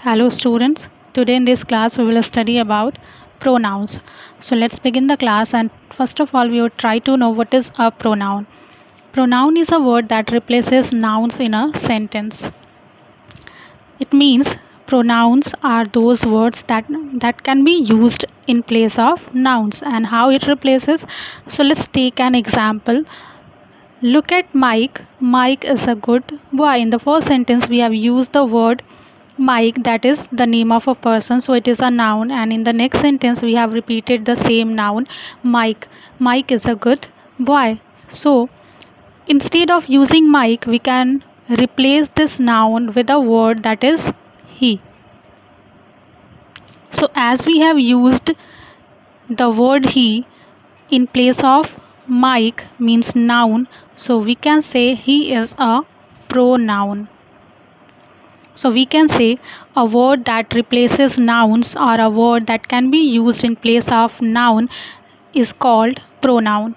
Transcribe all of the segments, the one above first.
Hello students, today in this class we will study about pronouns. So let's begin the class, and first of all we will try to know what is a pronoun. Pronoun is a word that replaces nouns in a sentence. It means pronouns are those words that can be used in place of nouns, and how it replaces. So let's take an example. Look at Mike. Mike is a good boy. In the first sentence we have used the word Mike, that is the name of a person, so it is a noun, and in the next sentence we have repeated the same noun, Mike. Mike is a good boy. So instead of using Mike, we can replace this noun with a word that is he. So as we have used the word he in place of Mike means noun, so we can say he is a pronoun. So we can say a word that replaces nouns or a word that can be used in place of noun is called pronoun.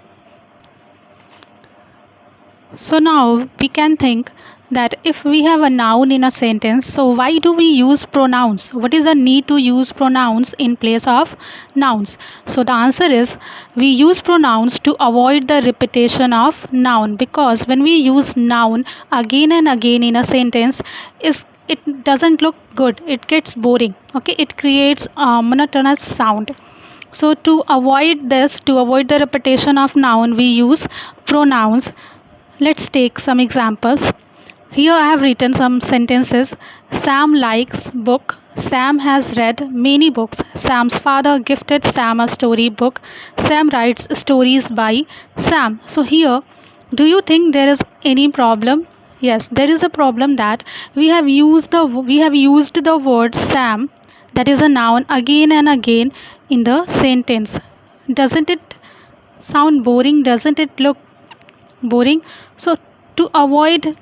So now we can think that if we have a noun in a sentence, so why do we use pronouns? What is the need to use pronouns in place of nouns? So the answer is we use pronouns to avoid the repetition of noun, because when we use noun again and again in a sentence, it doesn't look good, it gets boring. Okay, it creates a monotonous sound. So to avoid this, to avoid the repetition of noun, we use pronouns. Let's take some examples. Here I have written some sentences. Sam likes book. Sam has read many books. Sam's father gifted Sam a story book. Sam writes stories by Sam. So here, do you think there is any problem? Yes, there is a problem that we have used the word Sam, that is a noun, again and again in the sentence. Doesn't it sound boring? Doesn't it look boring? So to avoid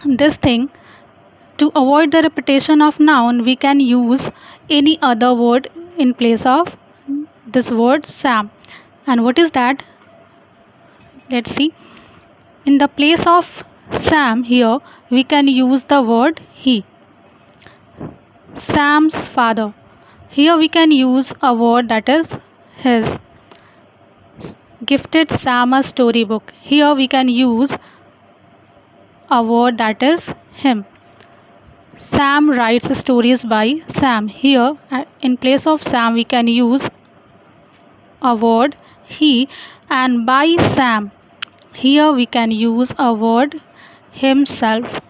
this thing, to avoid the repetition of noun, we can use any other word in place of this word Sam. And what is that? Let's see. In the place of Sam, here we can use the word he. Sam's father. Here we can use a word that is his. Gifted Sam a storybook. Here we can use a word that is him. Sam writes stories by Sam. Here in place of Sam we can use a word he, and by Sam here we can use a word himself.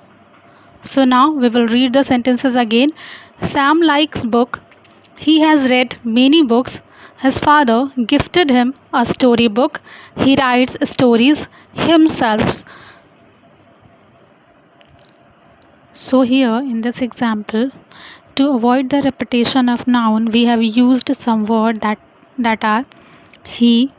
So now we will read the sentences again. Sam likes book. He has read many books. His father gifted him a storybook. He writes stories himself. So here in this example, to avoid the repetition of noun, we have used some word that are he,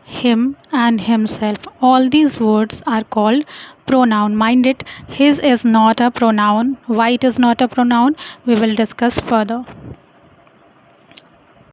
him and himself. All these words are called pronoun. Mind it, his is not a pronoun. Why it is not a pronoun, we will discuss further.